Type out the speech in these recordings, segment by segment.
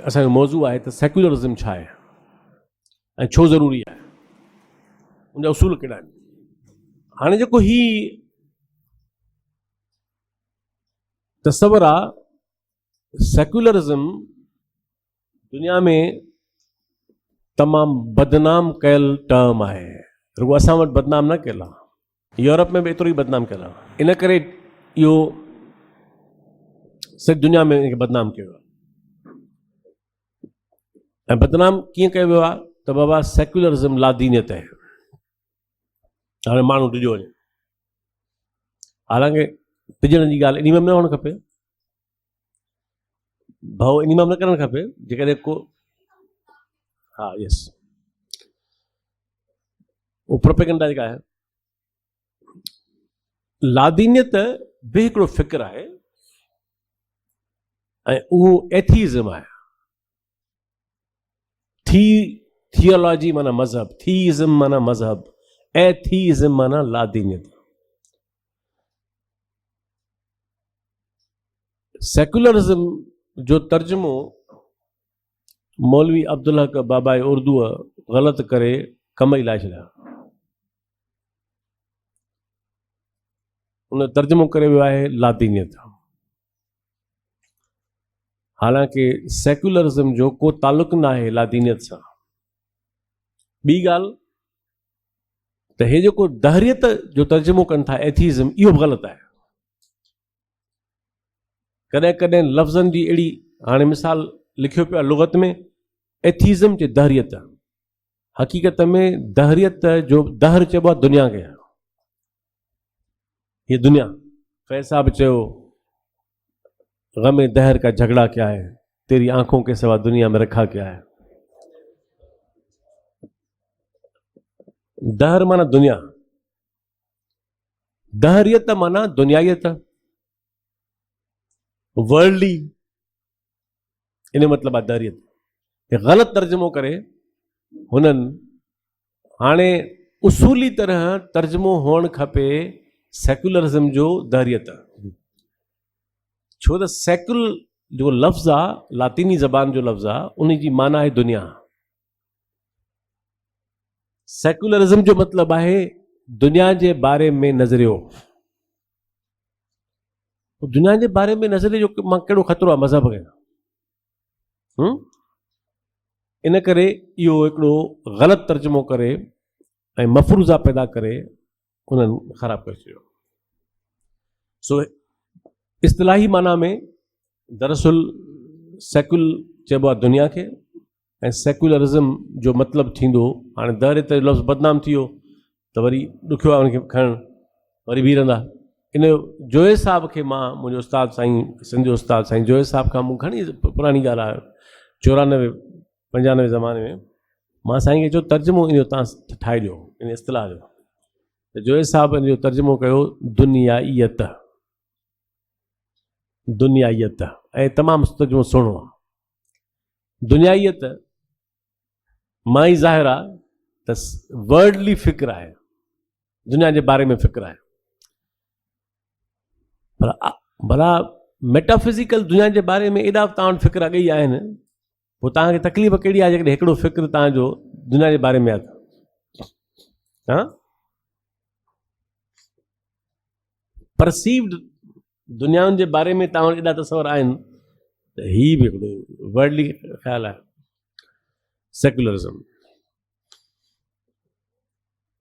असांजो मौज़ू आहे त सेक्युलरिज़म छा आहे ऐं छो ज़रूरी आहे, उनजा उसूल कहिड़ा आहिनि। हाणे जेको ही तसवर आहे, सेक्युलरिज़म दुनिया में तमामु बदनाम कयल टर्म आहे। रुगो असां वटि बदनाम न कयल आहे, यूरोप में बि एतिरो ई बदनाम कयल आहे। इन करे इहो सॼी दुनिया में इनखे बदनाम कयो आहे। ऐं बदनाम कीअं कयो वियो आहे त बाबा सेक्युलरिज़म लादीनियत आहे। हाणे माण्हू ॾिजो वञे, हालांकि ॾिजण जी ॻाल्हि इन में न हुअणु खपे, भाउ इन में न करणु खपे। जेकॾहिं को हा यस, वो प्रोपेगेंडा जेका आहे, लादीनियत बि हिकिड़ो फ़िक्र आहे ऐं उहो एथीज़म आहे। थियोलॉजी माना मज़हब, थीज़म माना मज़हब, एथीज़म माना लादीनियत। सेक्युलरिज़म जो तर्जुमो मौलवी अब्दुल हक बाबाए उर्दू ग़लति करे कम ई लाए छॾिया। उन तर्जुमो करे वियो आहे लादीनियत। हालांकि सेक्युलरिज़म जो को ताल्लुक़ न आहे लादीनियत सां। ॿी ॻाल्हि त हे जेको दहरियत जो तर्जुमो कनि था एथीज़म, इहो बि ग़लति आहे। कॾहिं कॾहिं लफ़्ज़नि जी अहिड़ी, हाणे मिसाल लिखियो पियो आहे लुग़त में एथीज़म जे दहरियत। हक़ीक़त में दहरियत जो दहर चइबो आहे दुनिया खे। ये दुनिया, फैज़ साहब चयो गमे दहर का झगड़ा क्या है, तेरी आंखों के सिवा दुनिया में रखा क्या है। दहर माना दुनिया, दहरियत माना दुनियायत, वर्ल्डली, इन मतलब आहे दहरियत। ग़लति तर्जुमो करे हुननि हाणे उसूली तरह तर्जुमो हुअणु खपे सेक्युलरिज़म जो दहरियत। छो त सेक्युल जो लफ़्ज़ आहे, लातीनी ज़बान जो लफ़्ज़ आहे, उन जी माना आहे दुनिया। सेक्युलरिज़म जो मतिलबु आहे दुनिया जे बारे में नज़रियो। दुनिया जे बारे में नज़रिए जो मां कहिड़ो ख़तरो आहे मज़हब खे। इन करे इहो हिकिड़ो ग़लति तर्जुमो करे ऐं मफ़रूज़ा पैदा करे उन्हनि ख़राब करे छॾियो। सो इस्तिलाही माना में दरअसल सेक्युल चइबो आहे दुनिया खे, ऐं सेक्युलरिज़म जो मतिलबु थींदो, हाणे दहरियत जो लफ़्ज़ बदनाम थी वियो त वरी ॾुखियो आहे उनखे खणणु, वरी बि रहंदा। इन जोए साहब खे मां, मुंहिंजो उस्ताद साईं, सिंध जो उस्ताद साईं जोए साहब खां मूं घणी पुराणी ॻाल्हि आहे, 94-95 ज़माने में मां साईं खे चयो तर्जुमो इनजो तव्हां ठाहे ॾियो इन इस्तिलाह जो। त जोए साहब इन जो तर्जुमो कयो दुनियायत। दुनियायत ऐं तमामु तर्जुमो सुहिणो आहे। दुनियायत मां ई ज़ाहिर आहे त वर्ल्डली फ़िक्र आहे, दुनिया जे बारे में फ़िक्र आहे। पर भला मेटाफिज़िकल दुनिया जे बारे में एॾा तव्हां वटि फ़िक्र अॻई आहिनि, पोइ तव्हांखे तकलीफ़ कहिड़ी आहे जेकॾहिं हिकिड़ो फ़िक्र तव्हांजो दुनिया जे बारे में आहे? परसीव्ड दुनियाउनि जे बारे में तव्हां वटि एॾा तस्वर आहिनि त हीउ बि हिकिड़ो वर्ल्डली ख़्यालु आहे। सेक्युलरिज़म,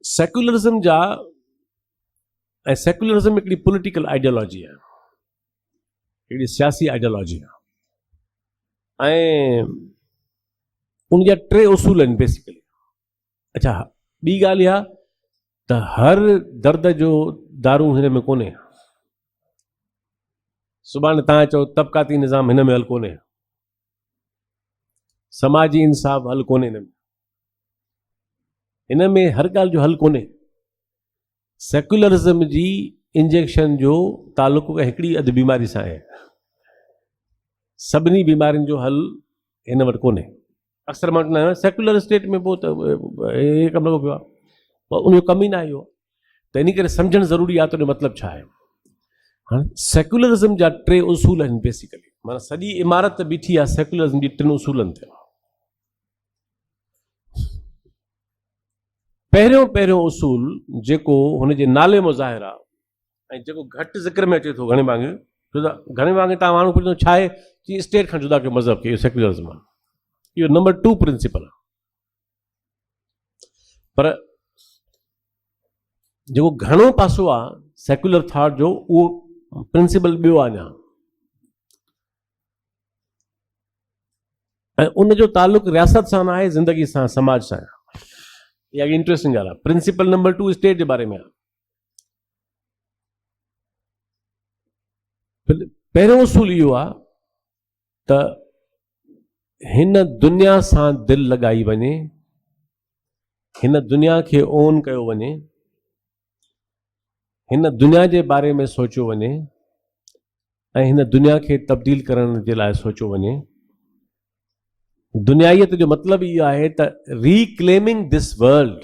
सेक्युलरिज़म जा, ऐं सेक्युलरिज़म हिकिड़ी पॉलिटिकल आइडियोलॉजी आहे, हिकिड़ी सियासी आइडियोलॉजी आहे, ऐं उनजा 3 उसूल आहिनि बेसिकली। अच्छा, ॿी ॻाल्हि इहा त हर दर्द जो दारू हिन में कोन्हे। सुभाणे तव्हां चओ तबक़ाती निज़ाम हिन में हल कोन्हे, समाजी इंसाफ़ हल कोन्हे, हिन में हर ॻाल्हि जो हल कोन्हे। सेक्युलरिज़म जी इंजेक्शन जो ताल्लुक़ हिकिड़ी अधु बीमारी सां आहे। सभिनी बीमारियुनि जो हल हिन वटि कोन्हे। अक्सर मां वटि सेक्युलर स्टेट में पोइ त हे कमु लॻो पियो आहे, पर उनजो कमु ई न आहे इहो। त इन करे सम्झणु ज़रूरी आहे त उनजो मतिलबु छा आहे। हाणे सेक्युलरिज़म जा 3 उसूल आहिनि बेसिकली। माना सॼी इमारत बीठी आहे सेक्युलरिज़म जी 3 उसूलनि ते। पहिरियों उसूल जेको हुनजे नाले में ज़ाहिर आहे ऐं जेको घटि ज़िक्र में अचे थो घणे भाङे, छो त घणे भाङे तव्हां माण्हू पुछंदो छा आहे, की स्टेट खां जुदा कयो मज़हब खे, इहो सेक्युलरिज़म आहे। इहो नंबर 2 प्रिंसिपल आहे। पर जेको घणो पासो आहे सेक्युलर थॉट जो, उहो प्रिंसिपल ॿियो आहे अञा, ऐं उनजो तालुक रियासत सां न आहे, ज़िंदगी सां, समाज सां आहे। इहा इंटरेस्टिंग ॻाल्हि आहे। प्रिंसिपल नंबर 2 स्टेट जे बारे में आहे। पहिरियों उसूल इहो आहे त हिन दुनिया सां दिलि लॻाई वञे, हिन दुनिया खे ओन कयो वञे, हिन दुनिया जे बारे में सोचियो वञे ऐं हिन दुनिया खे तब्दील करण जे लाइ सोचियो वञे। दुनियायत जो मतिलबु इहो आहे त रीक्लेमिंग दिस वर्ल्ड,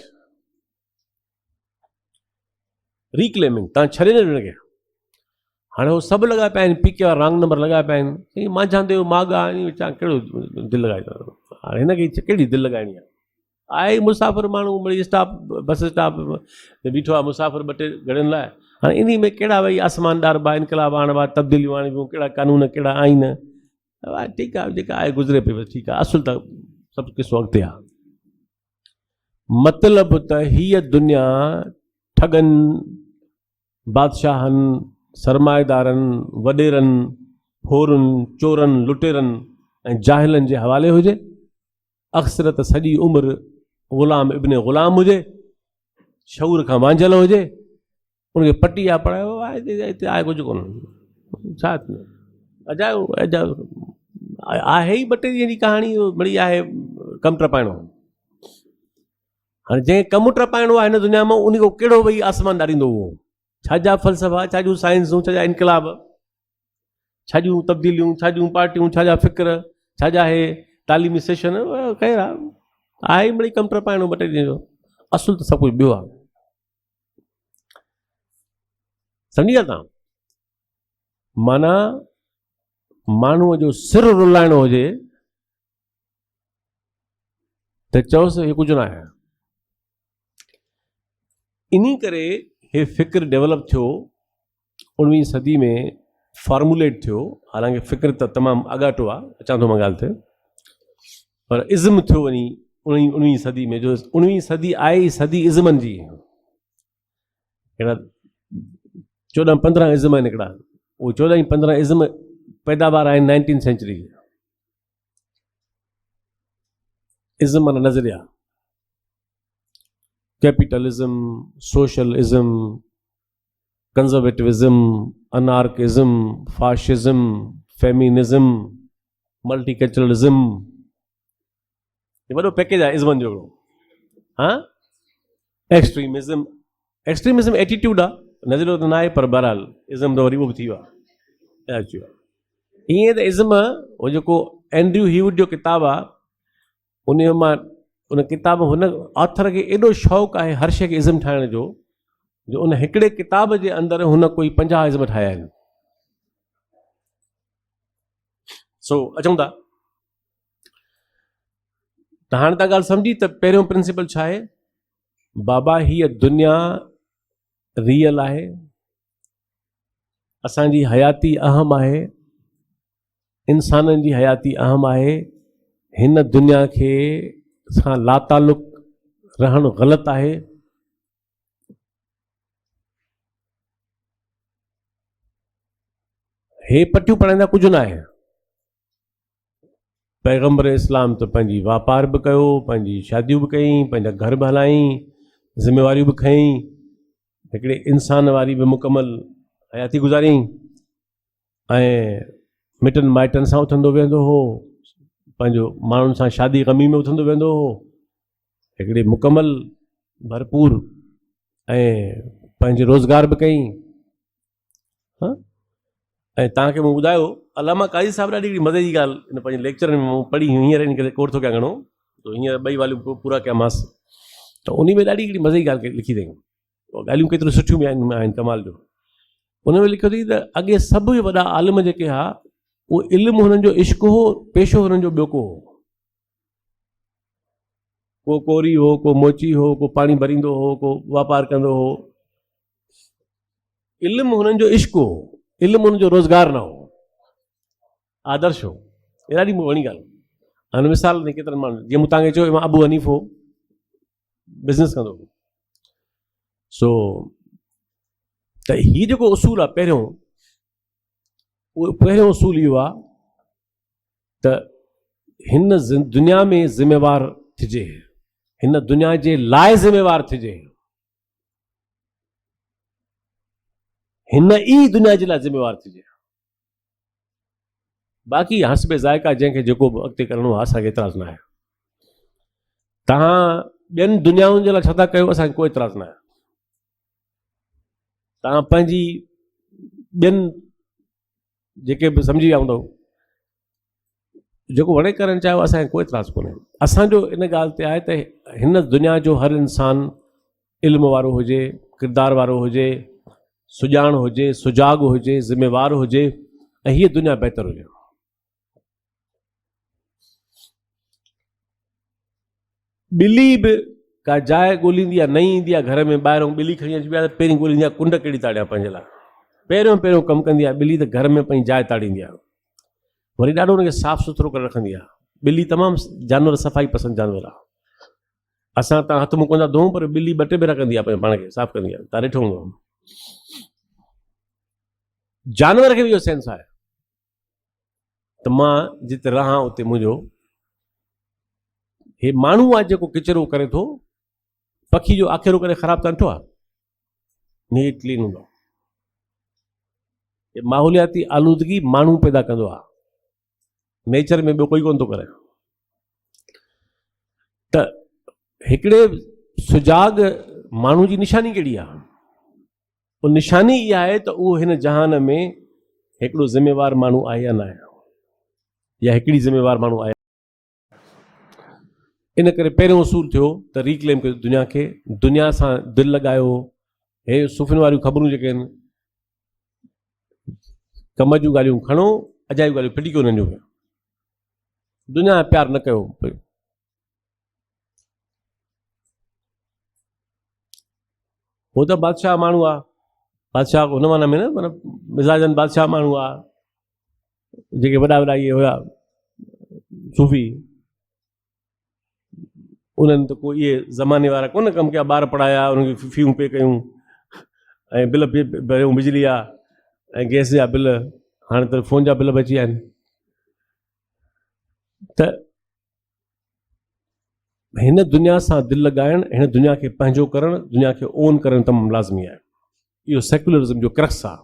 रीक्लेमिंग, तव्हां छॾे न ॾिनो खे। हाणे उहो सभु लॻा पिया आहिनि, पीके वारा रंग नंबर लॻा पिया आहिनि, मां चवंदो मागा कहिड़ो दिलि लॻाईंदो, हाणे हिनखे कहिड़ी दिलि लॻाइणी आहे। आहे मुसाफ़िर माण्हू, वरी स्टॉप, बस स्टॉप ते बीठो आहे मुसाफ़िर 2 टे घड़ियुनि लाइ। हाणे इन में कहिड़ा भई आसमानदार बा इनकलाब आणिबा, तब्दीलियूं आणिबियूं, कहिड़ा कानून, कहिड़ा आइन, ठीकु आहे, जेका आहे गुज़रे पई, बसि ठीकु आहे। असुल त सभु किसो अॻिते आहे। मतिलबु त हीअ दुनिया ठगनि, बादशाहनि, सरमाएदारनि, वॾेरनि, फोरनि, चोरनि, लुटेरनि ऐं जाहिलनि जे हवाले हुजे। अक्सर त सॼी उमिरि ग़ुलाम इब्न ग़ुलाम हुजे, शऊर खां वांझल हुजे, उनखे पटिया पढ़ायो हिते आहे कुझु कोन, छा अजायो आहे ई 2 टे ॾींहं जी कहाणी, बड़ी आहे कमु टपाइणो। हाणे जंहिं कमु टपाइणो आहे हिन दुनिया में, उन खां कहिड़ो भई आसमान ॾारींदो उहो? छा जा फ़लसफ़ा, छा जूं साइंसूं, छा जा इनकलाब, छा जूं तब्दीलियूं, छा जूं पार्टियूं, छा जा फ़िक्र, छा जा हे तालीमी सेशन, ख़ैर आहे बड़ी कमु टपाइणो 2 टे ॾींहं जो। असुल त सभु कुझु ॿियो आहे। सम्झी विया तव्हां? माना माण्हूअ जो सिर रुलाइणो हुजे त चओसि हे कुझु न आहे। इन करे हे फ़िक्र डेवलप थियो 19वीं सदी में, फॉर्मुलेट थियो। हालांकि फ़िक्र त तमामु अॻाटो आहे, अचां थो मां ॻाल्हि ते, पर इज़्म थियो वञी 19वीं सदी में, जो 19वीं सदी आहे सदी इज़्मनि जी। हिकिड़ा 14-15 इज़्म आहिनि हिकिड़ा, उहे 14-15 इज़्म पैदावार आहिनि 19th सेंचुरी। इज़्म माना नज़रिया, capitalism, socialism, conservatism, anarchism, fascism, feminism, multiculturalism, ये वॾो पैकेज आहे इज़्मनि जो। हाँ, एक्सट्रीमिज्म एटीट्यूड आहे, नज़रियो त न आहे, पर बहरहाल इज़्म त वरी उहो बि थी वियो आहे। ईअं त इज़्म उहो जेको एंड्रयू हीवुड जो किताबु आहे, उन मां उन किताब, हुन ऑथर खे एॾो शौक़ु आहे हर शइ खे इज़्म ठाहिण जो, जो उन हिकिड़े किताब जे अंदरि हुन कोई 50 इज़्म ठाहिया आहिनि। सो अचूं था त हाणे तव्हां ॻाल्हि सम्झी त पहिरियों प्रिंसिपल छा आहे? बाबा हीअ दुनिया रियल आहे, असांजी हयाती अहम आहे, इंसाननि जी हयाती अहम आहे। हिन दुनिया खे सां लातालुक रहणु ग़लति आहे। हे पटियूं पढ़ाईंदा कुझु न आहे। पैगम्बर इस्लाम त पंहिंजी वापार बि कयो, पंहिंजी शादियूं बि कई, पंहिंजा घर बि हलाईं, ज़िम्मेवारियूं बि खईं, हिकिड़े इंसान वारी बि मुकमल हयाती गुज़ारियईं, ऐं मिटनि माइटनि सां उथंदो वेंदो हो, पंहिंजो माण्हुनि सां शादी ग़मी में उथंदो वेंदो हो, हिकिड़े मुकमल भरपूर ऐं पंहिंजे रोज़गार बि कई। हाँ, ऐं तव्हांखे मूं ॿुधायो, अलामा क़ाज़ी साहिबु ॾाढी हिकिड़ी मज़े जी ॻाल्हि हिन पंहिंजे लेक्चर में मूं पढ़ी, हींअर इन करे कोर्स थो कयां घणो, त हींअर 2 वाल्यूं पूरा कयामांसि, त उन में ॾाढी हिकिड़ी मज़े जी ॻाल्हि लिखी अथई। ॻाल्हियूं केतिरियूं सुठियूं बि आहिनि कमाल जो। उन में लिखियो अथई त अॻे सभु वॾा आलिम जेके हुआ, उहो इल्मु हुननि जो इश्क हो, पेशो हुननि जो ॿियो को हो। को कोरी हो, को मोची हो, को पाणी भरींदो हो, को वापारु कंदो हो। इल्मु हुननि जो इश्क हो, इल्मु हुननि जो रोज़गार न हो, आदर्श हो। इहा ॾाढी मूं वणी ॻाल्हि। हाणे मिसाल में केतिरनि माण्हुनि, जीअं मूं तव्हांखे चयो, मां अबू हनीफ़ हो, बिज़नेस कंदो हो। सो त हीउ जेको उसूल आहे पहिरियों, उहो पहिरियों उसूल इहो आहे त हिन दुनिया में ज़िम्मेवार थिजे, हिन दुनिया जे लाइ ज़िम्मेवार थिजे, हिन ई दुनिया जे लाइ ज़िम्मेवार थिजे। बाक़ी हस्बे ज़ाइका जंहिंखे जेको बि अॻिते करिणो आहे, असांखे एतिराज़ न आहे। तव्हां ॿियनि दुनियाउनि जे लाइ छा था कयो, असांखे कोई एतिराज़ न आहे। तव्हां पंहिंजी ॿियनि जेके बि सम्झी विया हूंदव, जेको वणे करणु चाहियो, असांखे कोई एतिराज़ कोन्हे। असांजो इन ॻाल्हि ते आहे त हिन दुनिया जो हर इंसानु इल्म वारो हुजे, किरदार वारो हुजे, सुञाण हुजे, सुजाॻ हुजे, ज़िम्मेवार हुजे, ऐं हीअ दुनिया बहितर हुजे। ॿिली बि का जाइ ॻोल्हींदी आहे, न ईंदी आहे घर में, ॿाहिरों ॿिली खणी अची विया त पहिरीं ॻोल्हींदी आहे कुंड कहिड़ी ताड़ियां पंहिंजे लाइ। पहिरियों कमु कंदी आहे ॿिली, त घर में पंहिंजी जाइ ताड़ींदी आहे, वरी ॾाढो हुनखे साफ़ु सुथिरो करे रखंदी आहे। ॿिली तमामु जानवर, सफ़ाई पसंदि जानवर आहे। असां तव्हां हथ मुंहुं कोन था धोऊं, पर ॿिली ॿ टे भेरा कंदी आहे, पाण खे साफ़ु कंदी आहे। तव्हां ॾिठो हूंदो, जानवर खे बि इहो सेंस आहे त मां जिते रहां उते मुंहिंजो, हे माण्हू आहे जेको किचिरो करे थो, पखी जो आखेरो करे ख़राबु त ॾिठो आहे, नीट क्लीन हूंदो। माहौलियाती आलूदगी माण्हू पैदा कंदो आहे, नेचर में ॿियो कोई कोन थो करे। त हिकिड़े सुजाॻ माण्हू जी निशानी कहिड़ी आहे? उहा निशानी इहा आहे त उहो हिन जहान में हिकिड़ो ज़िम्मेवार माण्हू आहे या न आहे, या हिकिड़ी ज़िम्मेवार माण्हू आहे। इन करे पहिरियों उसूल थियो त रिक्लेम कयो दुनिया खे, दुनिया सां दिलि लॻायो। हे सुफ़िन वारियूं ख़बरूं जेके आहिनि, कम जूं ॻाल्हियूं खणो, अजायूं ॻाल्हियूं फिटी कोन वञो, दुनिया प्यार न कयो। हो त बादशाह माण्हू आहे, बादशाह हुन माना में न, मतिलबु मिज़ाजनि बादशाह माण्हू आहे, जेके वॾा वॾा इहे हुया सूफ़ी, उन्हनि त कोई इहे ज़माने वारा कोन कमु कया, ॿार पढ़ाया, उन्हनि खे फ़ियूं पे कयूं, ऐं बिल भरियूं, बिजली जा ऐं गैस जा बिल, हाणे त फ़ोन जा बिल बि अची विया आहिनि। त हिन दुनिया सां दिलि लॻाइणु, हिन दुनिया खे पंहिंजो करणु, दुनिया खे ओन करणु तमामु लाज़मी आहे। इहो सेक्युलरिज़म जो क्रक्स आहे,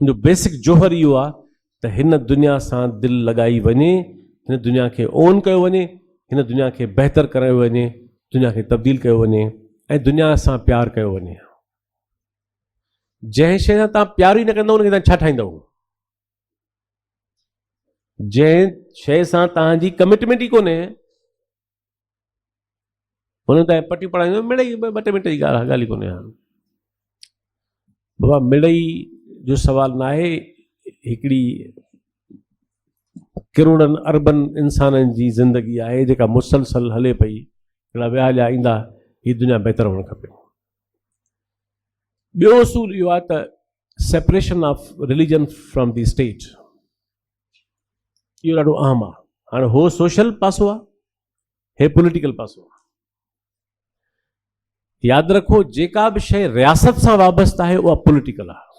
हुनजो बेसिक जोहर इहो आहे त हिन दुनिया सां दिलि लॻाई वञे, हिन दुनिया खे ओन कयो वञे, हिन दुनिया खे बहितर करायो वञे, दुनिया खे तब्दील कयो वञे, ऐं दुनिया सां प्यारु कयो वञे। जंहिं शइ सां तव्हां प्यार ई न कंदव, उनखे तव्हां छा ठाहींदव? जंहिं शइ सां तव्हांजी कमिटमेंट ई कोन्हे, हुन त पटी पढ़ाईंदो, मिड़ई ॿ टे मिंट जी ॻाल्हि ई कोन्हे। बाबा मिड़ई जो सुवाल न आहे, हिकिड़ी करोड़नि अरबनि इंसाननि जी ज़िंदगी आहे जेका मुसलसल हले पई, हिकिड़ा विया हलिया ईंदा, हीअ दुनिया बहितर हुअणु खपे। ॿियो उसूल इहो आहे त separation of religion from the state, इहो ॾाढो अहम आहे। हाणे हो सोशल पासो आहे, हे पॉलिटिकल पासो आहे। यादि रखो, जेका बि शइ रियासत सां वाबस्तु आहे उहा पॉलिटिकल आहे।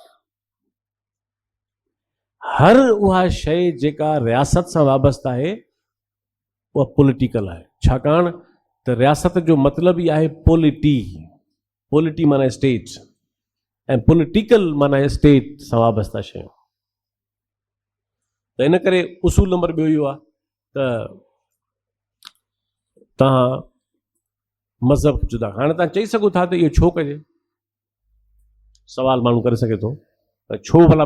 हर उहा शइ जेका रियासत सां वाबस्तु आहे उहा पॉलिटिकल आहे, छाकाणि त रियासत जो मतिलबु ई आहे पॉलिटी। पॉलिटी माना स्टेट, ऐं पॉलिटिकल माना स्टेट सां वाबस्ता शयूं। त इन करे उसूल नंबर ॿियो इहो आहे त तव्हां मज़हब खे जुदा। हाणे तव्हां चई सघो था त इहो छो कजे, सवाल माण्हू करे सघे थो त छो भला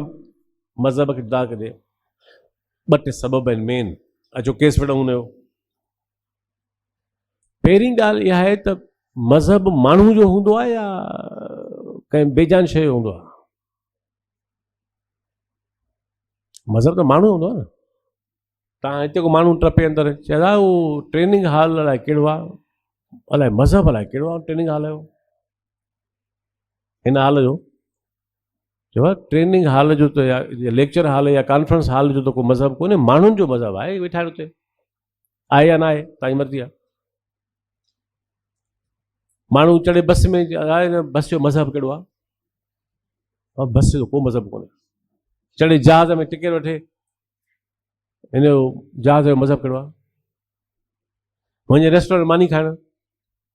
मज़हब खे जुदा कजे। ॿ टे सबब आहिनि मेन। अचो केस वठूं हुनजो। पहिरीं ॻाल्हि इहा आहे त मज़हब माण्हू जो हूंदो आहे या कंहिं बेजान शइ जो हूंदो आहे? मज़हब त माण्हू हूंदो आहे न। तव्हां हिते को माण्हू टपे अंदरि चवंदा उहो ट्रेनिंग हॉल अलाए कहिड़ो आहे, अलाए मज़हब अलाए कहिड़ो आहे ट्रेनिंग हॉल जो, हिन हाल जो चयो आहे ट्रेनिंग हॉल जो त या लेक्चर हॉल या कॉन्फ्रेंस हॉल जो त को मज़हब कोन्हे, माण्हुनि जो मज़हब आहे, वेठा आहिनि हुते, आहे या न आहे तव्हांजी मर्ज़ी आहे। माण्हू चढ़े बस में, बस जो मज़हब कहिड़ो आहे, बस जो को मज़हब कोन्हे। चढ़े जहाज़ में टिकट वठे, हिन जो जहाज़ जो मज़हब कहिड़ो आहे। वञे रेस्टोरेंट मानी खाइण,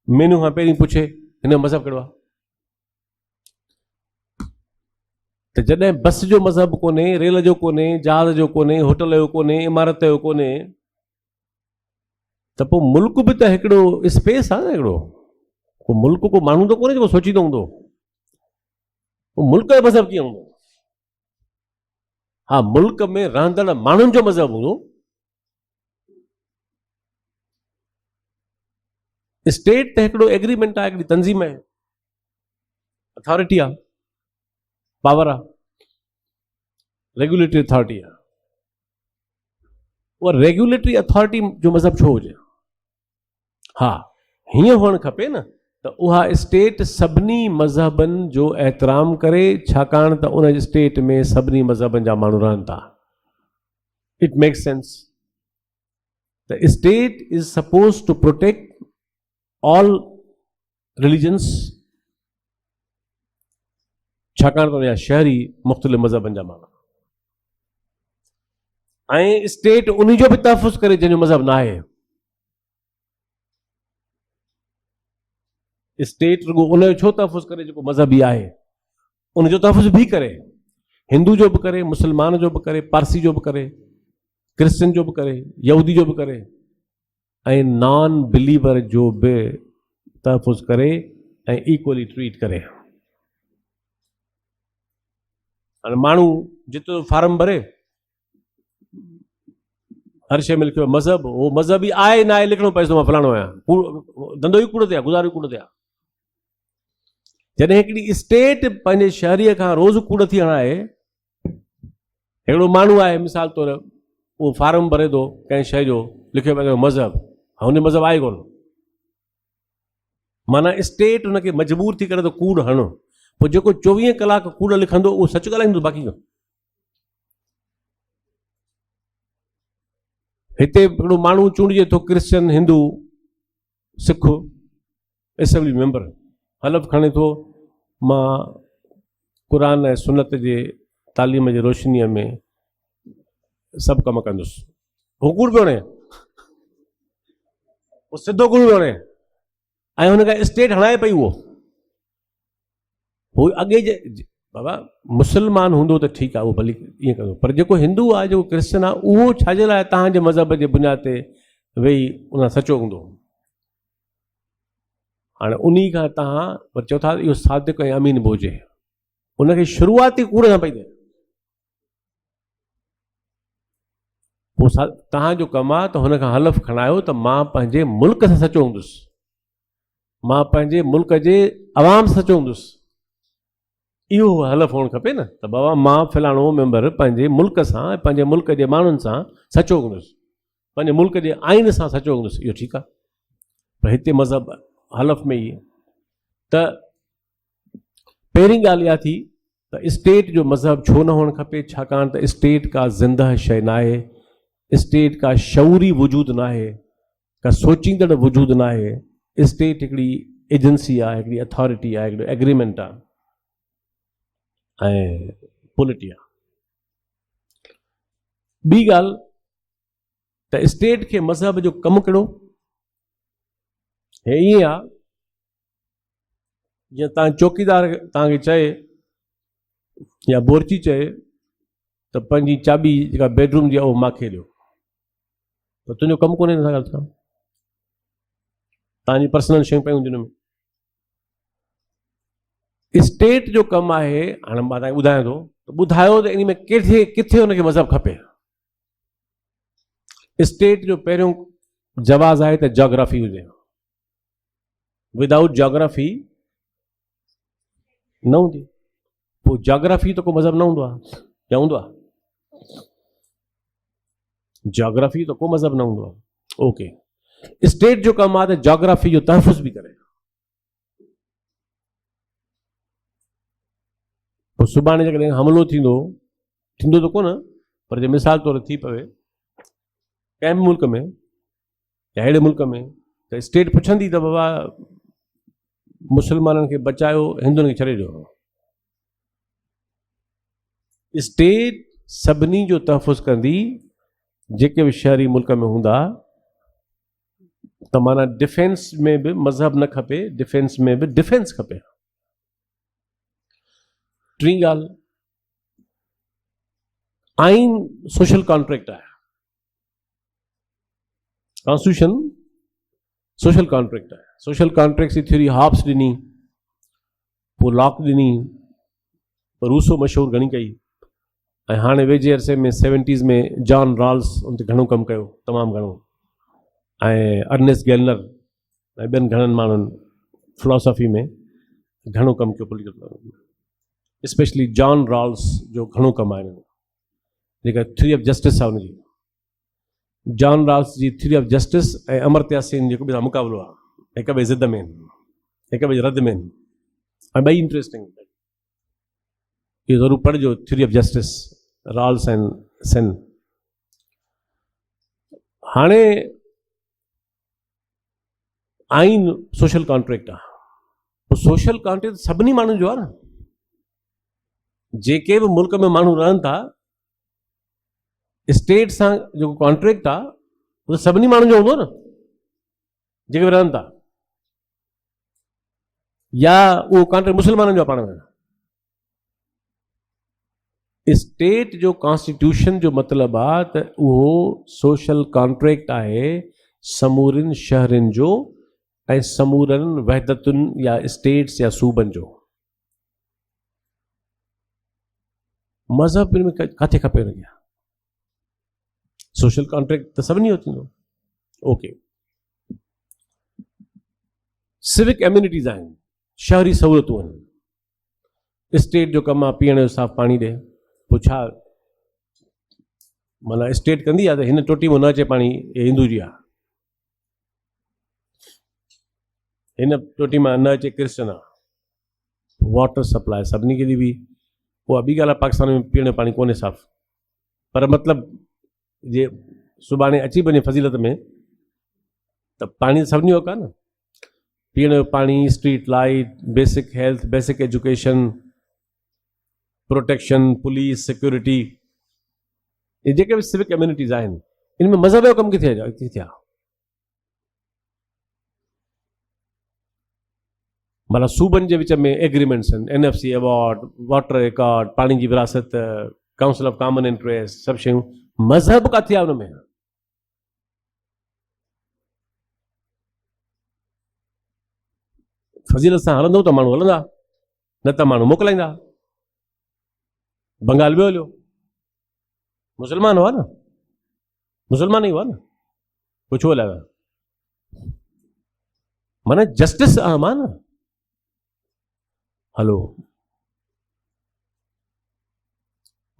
मेन्यू खां पहिरीं पुछे हिन जो मज़हब कहिड़ो आहे। त जॾहिं बस जो मज़हब कोन्हे, रेल जो कोन्हे, जहाज़ जो कोन्हे, होटल जो कोन्हे, इमारत जो कोन्हे, त पोइ मुल्क बि त हिकिड़ो स्पेस आहे न, हिकिड़ो को मुल्क को माण्हू त कोन्हे जेको सोचींदो हूंदो, मुल्क जो मज़हब कीअं हूंदो। हाँ, मुल्क में रहंदड़ माण्हुनि जो मज़हब हूंदो। स्टेट त हिकिड़ो एग्रीमेंट आहे, हिकिड़ी तंज़ीम आहे, अथॉरिटी आहे, पावर आहे, रेगुलेटरी अथॉरिटी आहे। उहा रेगुलेटरी अथॉरिटी जो मज़हब छो हुजे। हा, हीअं हुअणु खपे न त उहा स्टेट सभिनी मज़हबनि जो एहतराम करे, छाकाणि त उन स्टेट में सभिनी मज़हबनि जा माण्हू रहनि था। It makes sense. The state is suppose to protect all religions, छाकाणि त उनजा शहरी मुख़्तलिफ़ मज़हबनि जा माण्हू, ऐं स्टेट उन जो बि तहफ़ुज़ करे जंहिंजो मज़हब न आहे। स्टेट रुगो उनजो छो तहफ़ुज़ करे जेको मज़हबी आहे, उनजो तहफ़ुज़ बि करे, हिंदू जो बि करे, मुस्लमान जो बि करे, पारसी जो बि करे, क्रिश्चियन जो बि करे, यहूदी जो बि करे, ऐं नॉन बिलीवर जो बि तहफ़ुज़ करे ऐं इक्वली ट्रीट करे। हाणे माण्हू जेतिरो फार्म भरे, हर शइ में लिखियो मज़हब, उहो मज़हबी आहे न आहे लिखणो पए थो, मां फलाणो आहियां, धंधो ई कूड़ ते आहे, गुज़ारो कूड़ ते आहे। जॾहिं हिकिड़ी स्टेट पंहिंजे शहरीअ खां रोज़ कूड़ थी हणाए, हिकिड़ो माण्हू आहे मिसाल तौर उहो फार्म भरे थो कंहिं शइ जो, लिखियो पियो मज़हब, हुन मज़हब आहे कोन, माना स्टेट हुनखे मजबूर थी करे तो कूड़ हणो। पोइ जेको 24 कलाक कूड़ लिखंदो उहो सच ॻाल्हाईंदो बाक़ी को। हिते हिकिड़ो माण्हू चूंडिजे थो, क्रिश्चियन, हिंदू, सिख, असेंबली मेंबर, हलफ़ खणे थो मां क़ुरान ऐं सुन्नत जे तालीम जे रोशनीअ में सभु कम कंदुसि, हू कूड़ पियो हणे, उहो सिधो कूड़ पियो हणे, ऐं हुनखे स्टेट हणाए पई। उहो अॻे जे बाबा मुस्लमान हूंदो त ठीकु आहे, उहो भली ईअं कंदो, पर जेको हिंदू आहे, जेको क्रिश्चियन आहे, उहो छाजे लाइ तव्हांजे मज़हब जे बुनियाद ते वेही उन सचो हूंदो। हाणे उन खां तव्हां चओ था इहो सादिक ऐं अमीन बि हुजे, उनखे शुरूआती कूड़ न पई थिए। पोइ तव्हांजो कमु आहे त हुनखां हलफ़ खणायो त मां पंहिंजे मुल्क सां सचो हूंदुसि, मां पंहिंजे मुल्क जे अवाम सां सचो हूंदुसि। इहो हलफ़ हुअणु खपे न, त बाबा मां फलाणो मेंबर पंहिंजे मुल्क सां, पंहिंजे मुल्क जे माण्हुनि सां सचो हूंदुसि, पंहिंजे मुल्क जे आइन सां सचो हूंदुसि, इहो ठीकु आहे। पर हिते मज़हब हलफ़ में ई त पहिरीं ॻाल्हि इहा थी त स्टेट जो मज़हब छो न हुअणु खपे, छाकाणि त स्टेट का ज़िंदह शइ न आहे, स्टेट का शऊरी वजूद न आहे, का सोचींदड़ वजूद न आहे। स्टेट हिकिड़ी एजेंसी आहे, हिकिड़ी अथॉरिटी आहे, हिकिड़ो एग्रीमेंट आहे ऐं पॉलिटी आहे। ॿी ॻाल्हि त स्टेट खे मज़हब जो कमु कहिड़ो, हे ईअं आहे जीअं तव्हां चौकीदार तव्हांखे चए या बोरची चए त पंहिंजी चाबी जेका बेडरूम जी आहे उहो मूंखे ॾियो, त तुंहिंजो कमु कोन्हे हिन ॻाल्हि सां, तव्हांजी पर्सनल शयूं पियूं हूंदियूं हुन में। स्टेट जो कमु आहे, हाणे मां तव्हांखे ॿुधायां थो, त ॿुधायो त इन में किथे किथे हुनखे मज़हब खपे। स्टेट जो पहिरियों जवाज़ आहे त जोग्राफी हुजे, विदाउट जोग्राफी न हूंदी। पोइ जोग्राफी त को मज़हब न हूंदो आहे, या हूंदो आहे? जोग्राफी तो को मज़हब न हूंदो आहे। ओके, स्टेट जो कमु आहे त जोग्राफी जो तहफ़ुज़ बि करे। पोइ सुभाणे जेकॾहिं हमिलो थींदो त कोन, पर जे मिसाल तौर थी पवे कंहिं बि मुल्क में या अहिड़े मुल्क में त स्टेट पुछंदी त बाबा मुस्लमाननि खे बचायो, हिंदुनि खे छॾे ॾियो। स्टेट सभिनी जो तहफ़ुज़ कंदी जेके बि शहरी मुल्क में हूंदा, त माना डिफेंस में बि मज़हब न खपे, डिफेंस में बि डिफेंस खपे। टी ॻाल्हि, आइन सोशल कॉन्ट्रैक्ट आहे, कॉन्स्टिट्यूशन सोशल कॉन्ट्रैक्ट आहे। सोशल कॉन्ट्रैक्ट जी थ्योरी हॉब्स ॾिनी, पोइ लॉक ॾिनी, पर रूसो मशहूरु घणी कई, ऐं हाणे वेझे अरसे में 70s में जॉन रॉल्स उन ते घणो कमु कयो, तमामु घणो, ऐं अर्नेस्ट गेलनर ऐं ॿियनि घणनि माण्हुनि फिलॉसफी में घणो कमु कयो, पॉलिटिकल, स्पेशली जॉन रॉल्स जो घणो कमु आहे। जेका थ्योरी ऑफ जस्टिस आहे उनजी, जॉन रॉल्स जी थ्योरी ऑफ जस्टिस ऐं अमर्त्य सेन जेको ॿिया मुक़ाबिलो आहे, हिक ॿिए ज़िद में आहिनि, हिक ॿिए रद में आहिनि, ऐं ॿई इंट्रस्टिंग। इहो ज़रूरु पढ़िजो, theory of justice, Rawls and Sen. हाणे आइन सोशल कॉन्ट्रैक्ट आहे, पोइ सोशल कॉन्ट्रैक्ट सभिनी माण्हुनि जो आहे न। जेके बि मुल्क में माण्हू रहनि था, स्टेट सां जेको कॉन्ट्रैक्ट आहे उहो सभिनी माण्हुनि जो हूंदो न, जेके बि रहनि था, या उहो कॉन्ट्रैक्ट मुस्लमाननि जो आहे पाण में। स्टेट जो कॉन्स्टिट्यूशन जो मतिलबु आहे त उहो सोशल कॉन्ट्रैक्ट आहे समूरनि शहरनि जो ऐं समूरनि वहदतुनि या स्टेट्स या सूबनि जो। मज़हब में किथे खपे हुनखे? सोशल कॉन्ट्रैक्ट त सभिनी जो थींदो। ओके, सिविक एम्यूनिटीज़ आहिनि, शहरी सहूलियतूं आहिनि। स्टेट जो कमु आहे पीअण जो साफ़ु पाणी ॾे, पोइ छा माना स्टेट कंदी आहे त हिन टोटी में न अचे पाणी, हे हिंदू जी आहे, हिन टोटी मां न अचे क्रिश्चन आहे। वाटर सप्लाई सभिनी खे ॾिबी। उहा ॿी ॻाल्हि आहे, पाकिस्तान में पीअण जो पाणी कोन्हे साफ़ु, पर मतिलबु जे सुभाणे अची वञे फज़ीलत में त पाणी सभिनी जो कान, पीअण जो पाणी, street light, basic health, basic education, protection, police, security, ये जेके भी सिविक कम्युनिटीज़ आहिनि, इनमें मज़हब जो कमु किथे थिया? माना सूबनि जे विच में एग्रीमेंट्स आहिनि, NFC अवॉर्ड, वाटर रिकॉर्ड, पाणी जी विरासत, काउंसिल ऑफ कॉमन इंटरेस्ट, सभु शयूं। मज़हब किथे आहे उनमें? फज़ीलत सां हलंदो त माण्हू हलंदा, न त माण्हू मोकिलाईंदा। बंगाल वियो हलियो, मुसलमान हुआ न, मुसलमान ई हुआ न, कुझु हलिया, माना जस्टिस आम आहे न। हलो,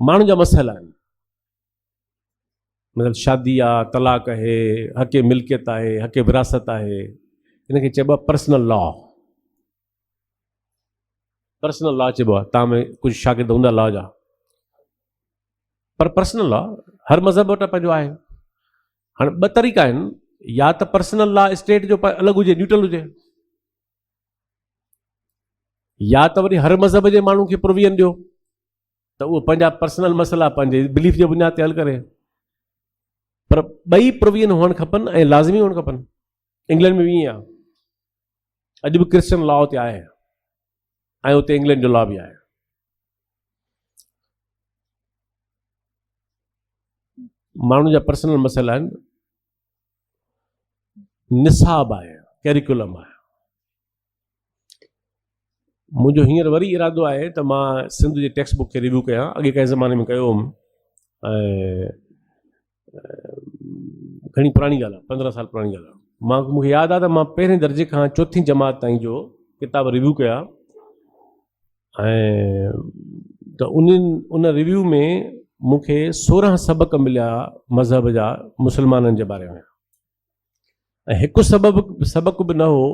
माण्हू जा मसइला आहिनि, मतिलबु शादी आहे, तलाक आहे, हक़ मिल्कियत आहे, हक़ विरासत आहे, इनखे चइबो आहे पर्सनल लॉ। पर्सनल लॉ चइबो आहे। तव्हां में कुझु शागिर्द हूंदा लॉ जा, पर पर्सनल लॉ हर मज़हब वटि पंहिंजो आहे। हाणे ॿ तरीक़ा आहिनि, या त पर्सनल लॉ स्टेट जो अलॻि हुजे, न्यूट्रल हुजे, या त वरी हर मज़हब जे माण्हू खे प्रोविजन ॾियो त उहो पंहिंजा पर्सनल मसइला पंहिंजे बिलीफ जे बुनियाद ते हल करे। पर ॿई प्रोविजन हुअणु खपनि ऐं लाज़मी हुअणु खपनि। इंग्लैंड में बि ईअं आहे, अॼु बि क्रिश्चन लॉ हुते आहे ऐं हुते इंग्लैंड जो लॉ बि आहे। माण्हू जा पर्सनल मसइला आहिनि, निसाब आहे, कैरिकुलम आहे। मुंहिंजो हींअर वरी इरादो आहे त मां सिंध जे टेक्स्ट बुक खे रिव्यू कयां। अॻे कंहिं ज़माने में कयो हुउमि, ऐं घणी पुराणी ॻाल्हि आहे, 15 साल पुराणी ॻाल्हि आहे। मूंखे यादि आहे त मां पहिरें दर्जे खां चौथीं जमात ताईं जो किताब रिव्यू कया, ऐं त उन रिव्यू में मूंखे 16 सबक मिलिया मज़हब जा मुस्लमाननि जे बारे में, ऐं हिकु सबक बि न हो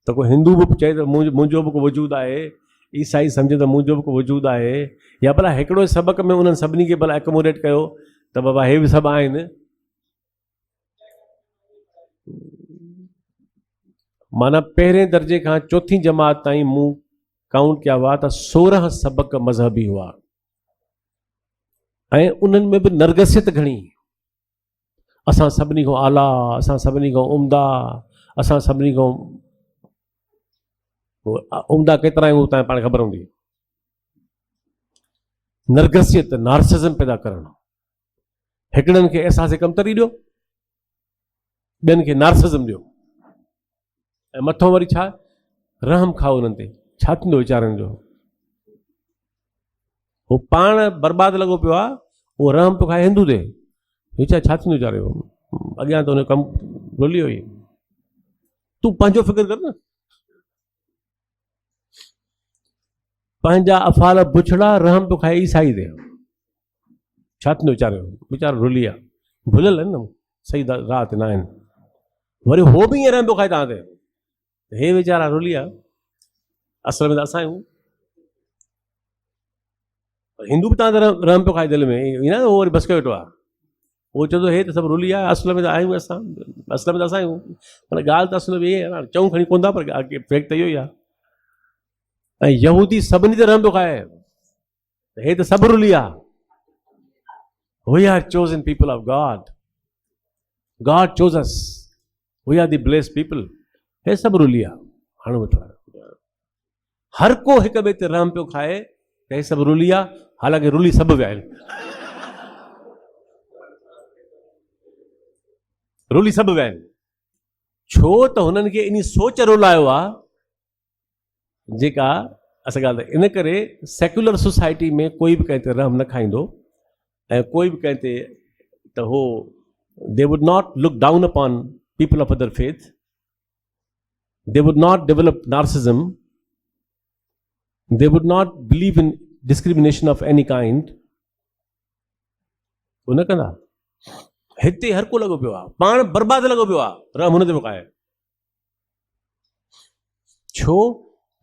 त को हिंदू बि चए त मुंहिंजो बि को वजूद आहे, ईसाई सम्झे त मुंहिंजो बि को वजूद आहे, या भला हिकिड़ो सबक में उन्हनि सभिनी खे भला एकोमोडेट कयो त बाबा हे बि सभु आहिनि। माना पहिरें दर्जे खां चौथी जमात ताईं मूं काउंट कया हुआ त 16 सबक मज़हबी हुआ, ऐं उन्हनि में बि नरगसियत घणी, असां सभिनी खां आला, असां सभिनी खां उम्दा, असां सभिनी खां उम्दा केतिरा आहियूं तव्हां पाण ख़बर हूंदी। नरगसियत, नार्सिज़म पैदा करणु, हिकिड़नि खे अहसास कमतरी ॾियो, ॿियनि खे नार्सिज़म ॾियो, ऐं मथां वरी छा रहम खाओ उन्हनि ते। छा थींदो वीचारनि जो? हू पाण बर्बादु लॻो पियो आहे, उहो रहम पियो खाए हिंदू ते, वीचार छा थींदो वीचारे? अॻियां त हुन कमु रुली वई। तूं पंहिंजो फिक्र कर न, पंहिंजा अफ़ाल बुछड़ा रहम पियो खाए ईसाई ते, छा थींदो वीचारे? वीचारो रुली आहे, भुलियल आहिनि न, सही राह ते न आहिनि। वरी हो बि ईअं रहम पियो खाए तव्हां ते, हे वीचारा रुली आहे। असल में त असां आहियूं, हिंदू बि तव्हां ते रहम पियो खाए दिलि में, ईअं न उहो वरी बसि करे वेठो आहे, उहो चवंदो हे त सभु रुली आहे, असल में त आहियूं असां, असल में त असां आहियूं। पर ॻाल्हि त असल में इहे आहे, चऊं खणी कोन था, पर फैक्ट त इहो ई आहे। ऐं यहूदी सभिनी ते रहम पियो खाए, हे त सभु रुली आहे। We are chosen people of God. God chose us. We are the blessed people. हे सभु रुली आहे, हाणे वेठो आहे। हर को हिक ॿिए ते रहम पियो खाए त हे सभु रुली आहे, हालांकि रुली सभु विया आहिनि, रुली सभु विया आहिनि। छो त हुननि खे इन सोच रुलायो आहे जेका असां ॻाल्हि। इन करे सेक्युलर सोसाइटी में कोई बि कंहिं ते रहम न खाईंदो, ऐं कोई बि कंहिं ते त हो they would not look down upon people of other faith, they would not develop narcissism, they would not believe in discrimination of any kind. उहो न कंदा। हिते हर को लॻो पियो आहे, पाण बर्बादु लॻो पियो आहे, रहम हुन ते पियो खाए। छो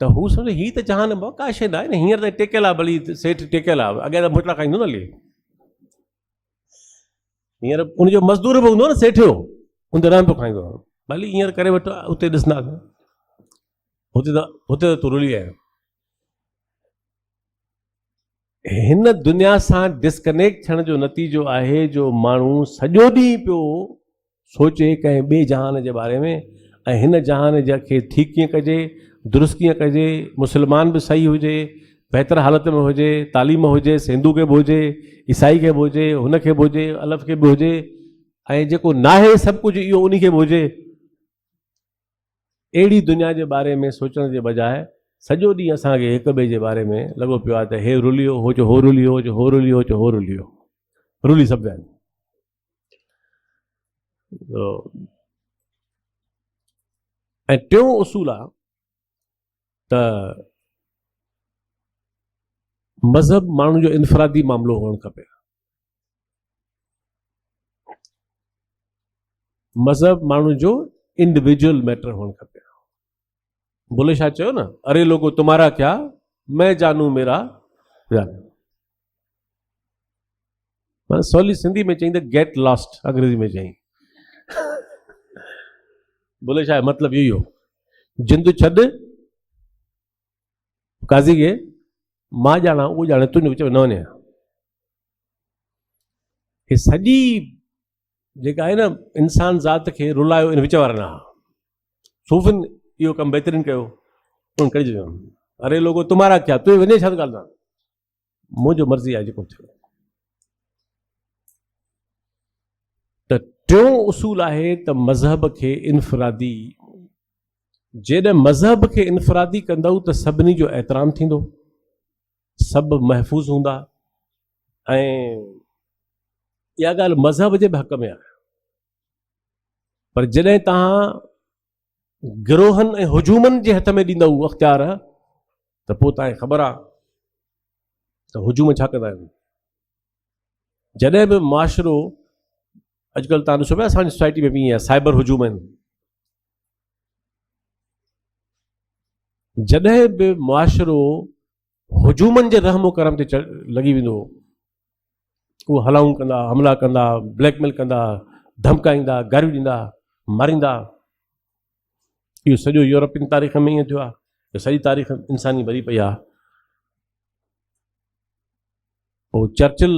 त हू सम्झे ही त जहान का शइ न आहे न, हींअर त टेकियल आहे, भली सेठ टेकियल आहे, अॻियां त मुटला खाईंदो न हली। हींअर उनजो मज़दूर बि हूंदो न सेठ जो, उन ते रहम पियो खाईंदो, भली हींअर करे वठो, उते ॾिसंदा, हुते त तूं रुली आयो। हिन दुनिया सां डिस्कनेक्ट थियण जो नतीजो आहे जो माण्हू सॼो ॾींहुं पियो सोचे कंहिं ॿिए जहान जे बारे में, ऐं हिन जहान खे ठीकु कीअं कजे, दुरुस्त कीअं कजे, मुस्लमान बि सही हुजे, बहितर हालत में हुजे, तालीम हुजे, हिंदू खे बि हुजे, ईसाई खे बि हुजे, हुनखे बि हुजे, अलफ़ खे बि हुजे, ऐं जेको नाहे सभु कुझु इहो उन खे बि हुजे। अहिड़ी दुनिया जे बारे में सोचण जे बजाए सॼो ॾींहुं असांखे हिक ॿिए जे बारे में लॻो पियो आहे त हे रुलियो, हो जो हो रुलियो, हो जो हो रुलियो, हो जो हो रुलियो, रुली सभु आहिनि। ऐं टियों उसूल आहे त मज़हब माण्हू जो इनफरादी मामिलो हुअणु खपे। मज़हब माण्हू जो इंडिविजुअल मैटर हुअणु खपे। बुले शाह चयो न, अरे लोगो तुम्हारा क्या, मैं जानू मेरा जानू। माना सवली सिंधी में चई त गेट लॉस्ट, अंग्रेजी में चई। बुले शाह मतिलबु इहो, जिंद छॾ काज़ी खे, मां ॼाणा उहो ॼाणे, तुंहिंजे विच में न वञे। हे सॼी जेका आहे न इंसान ज़ात खे रुलायो इन विच वारनि आहे। सूफ़िन इहो कमु बहितरीनु कयो, उन करे चयो, अरे लोगो तुम्हारा क्या, तूं वञे छा ॻाल्हि आहे, मुंहिंजो मर्ज़ी आहे जेको थियो। त टियों उसूल आहे त मज़हब खे इनफरादी, जॾहिं मज़हब खे इनफरादी कंदव त सभिनी जो एहतराम थींदो, सभु महफ़ूज़ हूंदा, ऐं इहा ॻाल्हि मज़हब जे बि हक़ में आहे। पर जॾहिं तव्हां गिरोहनि ऐं हुजूमनि जे हथ में ॾींदव अख़्तियार, त पोइ तव्हांखे ख़बर आहे त हुजूम छा कंदा आहिनि। जॾहिं बि मुआशिरो अॼुकल्ह तव्हां ॾिसो पिया असांजी सोसाइटी में बि ईअं आहे, साइबर हुजूम आहिनि। जॾहिं बि मुआशिरो हुजूमनि जे रहमो करम ते लॻी वेंदो, उहो हलाऊं कंदा, हमला कंदा, ब्लैकमेल कंदा, धमकाईंदा, गारियूं ॾींदा, मारींदा। इहो सॼो यूरोपियन तारीख़ में ईअं थियो आहे, सॼी तारीख़ इंसानी भरी पई आहे। पोइ चर्चिल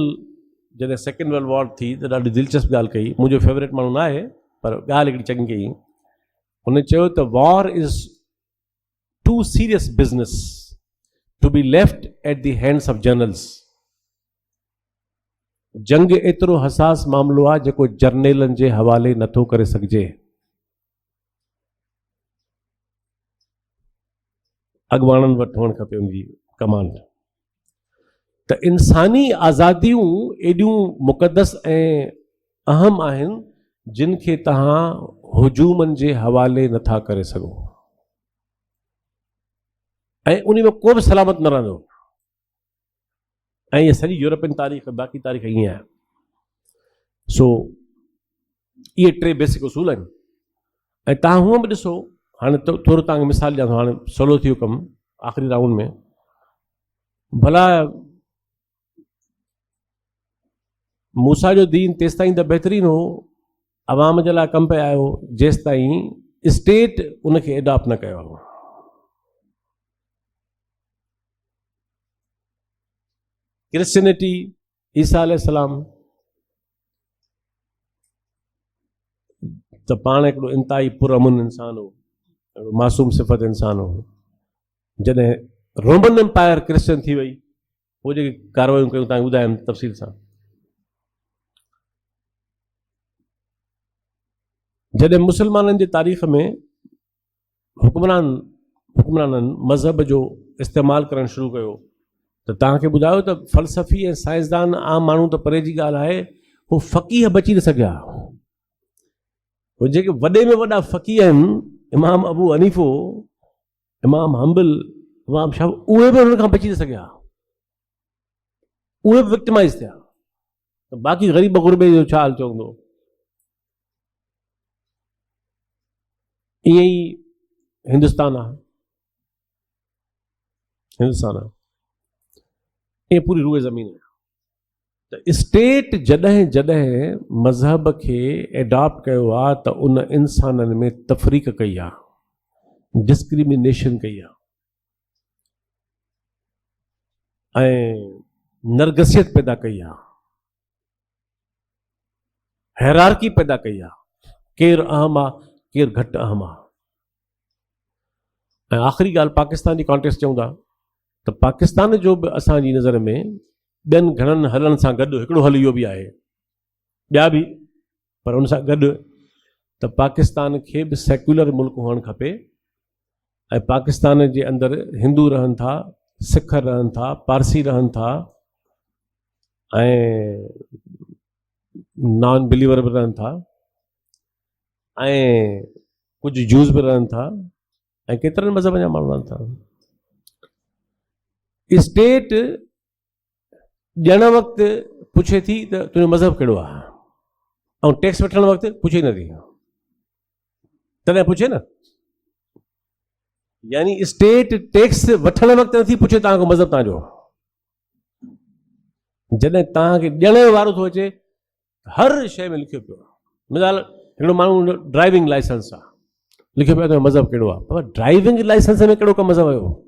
जॾहिं सेकेंड वर्ल्ड वॉर थी त ॾाढी दिलचस्प ॻाल्हि कई, मुंहिंजो फेवरेट माण्हू न आहे पर ॻाल्हि हिकिड़ी चङी कई। हुन चयो त war is too serious business to be left at the hands of generals. जंग एतिरो हसास मामिलो आहे जेको जर्नेलनि जे हवाले नथो करे सघिजे। अॻुवाणनि वटि हुअणु खपे उनजी कमांड। त इंसानी आज़ादियूं एॾियूं मुक़दस ऐं अहम आहिनि जिन खे तव्हां हुजूमनि जे हवाले नथा करे सघो, ऐं उन में को बि सलामत न रहंदो। ऐं इहा सॼी यूरोपियन तारीख़, बाक़ी तारीख़ ईअं आहे। सो इहे टे बेसिक उसूल आहिनि। ऐं तव्हां हूअं बि ॾिसो, हाणे थोरो तव्हांखे मिसाल ॾियां थो, हाणे सवलो थी वियो कमु आख़िरी राउंड में। भला मूसा जो दीन तेसि ताईं त बहितरीन हो, अवाम जे लाइ कमु पिया आयो, जेसि ताईं स्टेट उनखे एडॉप्ट न कयो। क्रिश्चियनिटी, ईसा अलैहिस्सलाम त पाण हिकिड़ो इंतिहाई पुरअमन इंसान हो, हिकिड़ो मासूम सिफ़त इंसान हो। जॾहिं रोमन एम्पायर क्रिश्चियन थी वई, उहे जेके कार्रवाइयूं कयूं तव्हांखे ॿुधायमि तफ़सील सां। जॾहिं मुसलमाननि जी तारीख़ में हुक्मराननि मज़हब जो इस्तेमालु करणु शुरू कयो, त तव्हांखे ॿुधायो त फ़लसफ़ी ऐं साइंसदान आम माण्हू त परे जी ॻाल्हि आहे, हू फ़क़ीह बची न सघिया। उहे जेके वॾे में वॾा फ़क़ीह आहिनि, इमाम अबू हनीफ़ो, इमाम हम्बल, इमाम शाह, उहे बि हुन खां बची न सघिया, उहे बि विक्टिमाइज़ थिया। त बाक़ी ग़रीब गुरबे जो छा हाल चवंदो। ईअं ई हिंदुस्तान आहे, ईअं पूरी रूए ज़मीन आहे। त स्टेट जॾहिं जॾहिं मज़हब खे एडॉप्ट कयो आहे त उन इंसाननि में तफ़रीक़ कई आहे, डिस्क्रिमिनेशन कई आहे, ऐं नरगसियत पैदा कई आहे, हैरारकी पैदा कई आहे, केरु अहम आहे केरु घटि अहम आहे। ऐं आख़िरी ॻाल्हि पाकिस्तान जी कॉन्टेक्स्ट चऊं था त पाकिस्तान जो बि असांजी नज़र में ॿियनि घणनि हलनि सां गॾु हिकिड़ो हल इहो बि आहे, ॿिया बि, पर हुन सां गॾु त पाकिस्तान खे बि सेक्युलर मुल्क हुअणु खपे। ऐं पाकिस्तान जे अंदरि हिंदू रहनि था, सिख रहनि था, पारसी रहनि था, ऐं नॉन बिलीवर बि रहनि था, ऐं कुझु जूस बि रहनि था, ऐं केतिरनि मज़हब जा माण्हू रहनि था। स्टेट ॾियण वक़्तु पुछे थी त तुंहिंजो मज़हब कहिड़ो आहे, ऐं टैक्स वठण वक़्तु पुछे नथी, तॾहिं पुछे न। यानी स्टेट टैक्स वठण वक़्तु नथी पुछे तव्हांजो मज़हब तव्हांजो। जॾहिं तव्हांखे ॾियण जो वारो थो अचे, हर शइ में लिखियो पियो आहे। मिसाल हिकिड़ो माण्हू ड्राइविंग लाइसेंस आहे, लिखियो पियो आहे तुंहिंजो मज़हब कहिड़ो आहे, पर ड्राइविंग लाइसेंस में कहिड़ो कमु मज़हब आयो?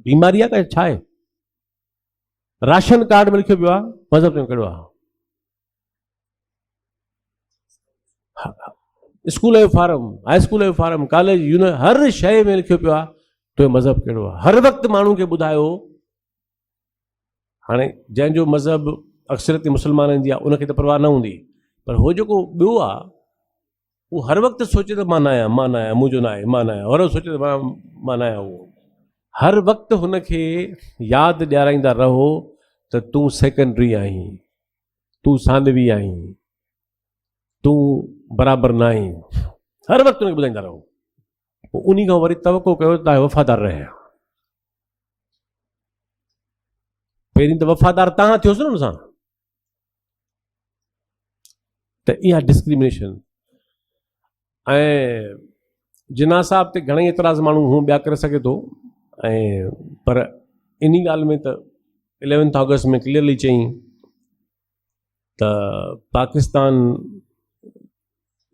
बीमारी आहे का छा आहे? राशन कार्ड में लिखियो पियो आहे मज़हब तुंहिंजो कहिड़ो आहे? स्कूल जो फार्म, हाई स्कूल जो फार्म, कॉलेज, हर शइ में लिखियो पियो आहे तुंहिंजो मज़हब कहिड़ो आहे। हर वक़्तु माण्हू खे ॿुधायो। हाणे जंहिंजो मज़हब अक्सरियत मुस्लमाननि जी आहे उनखे त परवाह न हूंदी, पर हो जेको ॿियो आहे उहो हर वक़्तु सोचे त मां न आहियां, मां न आहियां, मुंहिंजो न आहे, मां न आहियां, हर वक़्तु सोचे त मां न आहियां। उहो हर वक़्तु हुनखे यादि ॾियाराईंदा रहो त तूं सेकेंडरी आहीं, तूं सानवी आहीं, तूं बराबरि न आहीं। हर वक़्तु हुनखे ॿुधाईंदा रहो। पोइ उन खां वरी तवको कयो त तव्हां वफ़ादार रहिया। पहिरीं त वफ़ादार तव्हां थियोसि न हुन सां, त इहा डिस्क्रिमिनेशन। ऐं जिन्ना साहब ते घणेई एतिराज़ माण्हू हूअं ॿिया करे सघे थो, ऐं पर इन ॻाल्हि में त 11 अगस्त में क्लियरली चई त पाकिस्तान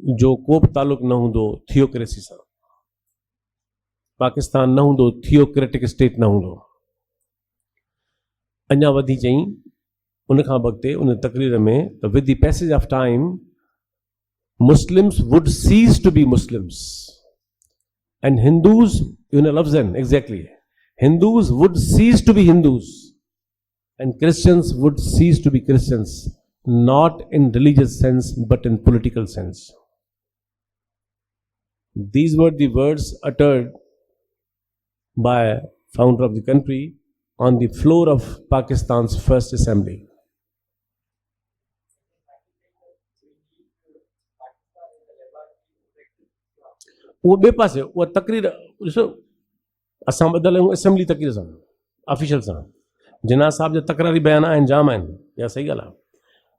जो को बि तालुक़ु न हूंदो थियोक्रेसी सां, पाकिस्तान न हूंदो थियोक्रेटिक स्टेट न हूंदो। अञा वधी चई उन खां अॻिते उन तकरीर में त with the passage of time Muslims would cease to be Muslims and Hindus, लफ्ज़ आहिनि exactly, Hindus would cease to be Hindus and Christians would cease to be Christians, not in religious sense but in political sense. These were the words uttered by founder of the country on the floor of Pakistan's first assembly. वो ॿिए पासे उहा तकरीर ॾिसो, असां ॿधल आहियूं assembly तकरीर सां, ऑफिशियल सां। जिन्ना साहब जा तकरारी बयान आहिनि, जाम आहिनि, इहा सही ॻाल्हि आहे।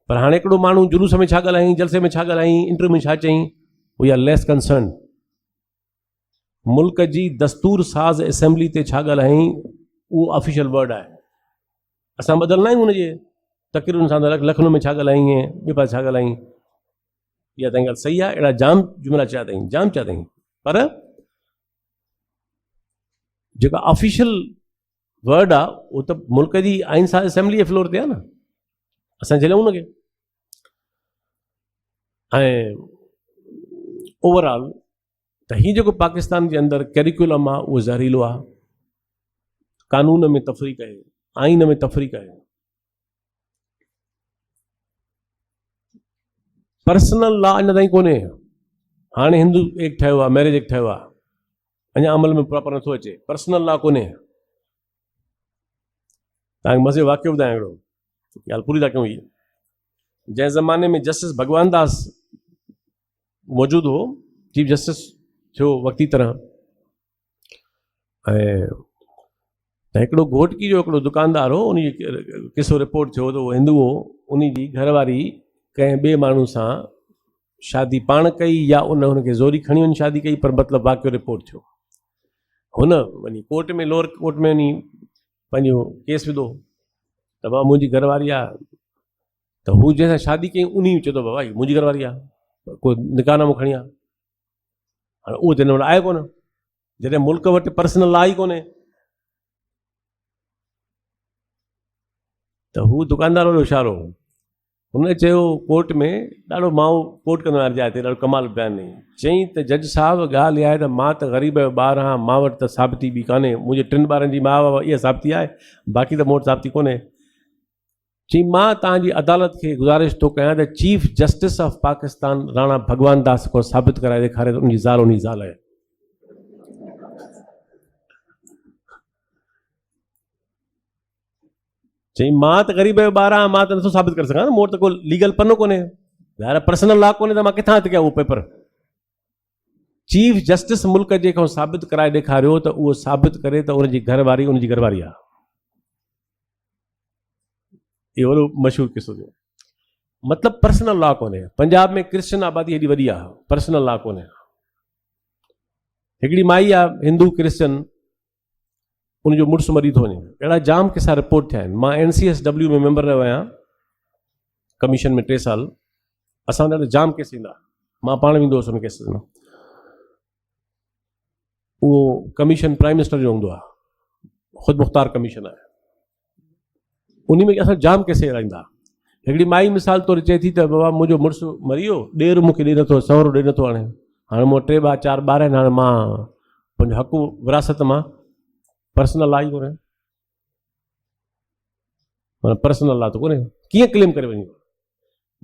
पर हाणे हिकिड़ो माण्हू जुलूस में छा ॻाल्हायईं, जलसे में छा ॻाल्हायईं, इंटरव्यू में छा चयईं, वी आर लेस कंसर्न। मुल्क जी दस्तूर साज़ असेंबली ते छा ॻाल्हायईं उहो ऑफिशियल वर्ड आहे। असां ॿधल न आहियूं हुनजे तकरीरुनि सां, लखनऊ में छा ॻाल्हायईं, ॿिए पासे छा ॻाल्हायईं। इहा तव्हांजी ॻाल्हि सही आहे, अहिड़ा जाम जुमिला चया अथई, जाम चया अथई, पर जेका ऑफिशियल वर्ड आहे उहो त मुल्क जी आइन साज़ असेंबली जे फ्लोर ते आहे न, असां झलियूं हुनखे। ऐं ओवरऑल त हीउ जेको पाकिस्तान जे अंदरि कैरिकुलम आहे उहो ज़हरीलो आहे। कानून में तफ़रीक़ आहे, आइन में तफ़रीक़ आहे, पर्सनल लॉ अञा ताईं कोन्हे। हाणे हिंदू एक्ट ठहियो आहे, मैरिज एक्ट ठहियो आहे, अञा अमल में प्रॉपर नथो अचे, पर्सनल लॉ कोन्हे। तव्हांखे मज़े वाक़ियो ॿुधायां हिकिड़ो, ॻाल्हि पूरी था कयूं। इहा जंहिं ज़माने में जस्टिस भगवान दास मौजूदु हो, चीफ जस्टिस थियो वक़्ती तरह, ऐं त हिकिड़ो घोटकी जो हिकिड़ो दुकानदार हो, उन किसो रिपोर्ट थियो त उहो हिंदू हो, उन जी घरवारी कंहिं ॿिए माण्हू सां शादी पाण कई या हुनखे ज़ोरी खणी वञी शादी कई, पर मतिलबु वाक़ियो रिपोर्ट थियो। हुन वञी कोर्ट में, लोअर कोर्ट में वञी पंहिंजो केस विधो त भाउ मुंहिंजी घरवारी आहे, त हू जंहिंसां शादी कई उन चए थो भाई मुंहिंजी घरवारी आहे, कोई निकाहनामो खणी आहे। हाणे उहो जॾहिं वटि आहे कोन, जॾहिं मुल्क वटि पर्सनल लॉ ई कोन्हे, त हू दुकानदार वॾो होशियारो, हुन चयो कोर्ट में, ॾाढो माण्हू कोर्ट कंदो आहे जाइ ते, ॾाढो कमाल बयानु ॾिनई। चयईं त जज साहब ॻाल्हि इहा आहे त मां त ग़रीब जो ॿार आहियां, मां वटि त साबिती बि कान्हे, मुंहिंजे 3 ॿारनि जी माउ बाबा इहा साबिती आहे, बाक़ी त मूं वटि साबिती कोन्हे। चई मां तव्हांजी अदालत खे गुज़ारिश थो कयां त chief justice of Pakistan Rana भगवान दास को साबित कराए ॾेखारे त उनजी ज़ाल उनजी ज़ाल आहे। चई मां त ग़रीब जो ॿार आहियां, मां त नथो साबित करे सघां न, मूं वटि त को लीगल पनो कोन्हे, यार पर्सनल लॉ कोन्हे, त मां किथां हथु कयां उहो पेपर। चीफ जस्टिस मुल्क जे खां साबित कराए ॾेखारियो त उहो साबित करे त उनजी घरवारी उनजी घरवारी आहे। इहो वॾो मशहूरु किसो थियो। मतिलबु पर्सनल लॉ कोन्हे। पंजाब में क्रिश्चियन आबादी एॾी वॾी आहे, पर्सनल लॉ कोन्हे। हिकिड़ी माई आहे हिंदू क्रिश्चियन, उनजो मुड़ुसु मरी थो वञे, अहिड़ा जाम किसा रिपोर्ट थिया आहिनि। मां NCSW में मेंबर रहियो आहियां, कमीशन में 3 साल, असां ॾाढा जाम केस ईंदा, मां पाण वेंदो हुउसि उन केसिस में। उहो कमीशन प्राइम मिनिस्टर जो हूंदो आहे, ख़ुदि मुख़्तार कमीशन आहे, उन में असां जाम केस ईंदा। हिकिड़ी माई मिसाल तौरु चए थी त बाबा मुंहिंजो मुड़ुसु मरी वियो, ॾेर मूंखे ॾे नथो, सहुरो ॾे नथो, हाणे मूं 3 4 ॿार आहिनि, हाणे मां पंहिंजो हक़ु विरासत मां, पर्सनल लॉ ई कोन्हे, माना पर्सनल लॉ त कोन्हे, कीअं क्लेम करे वञे।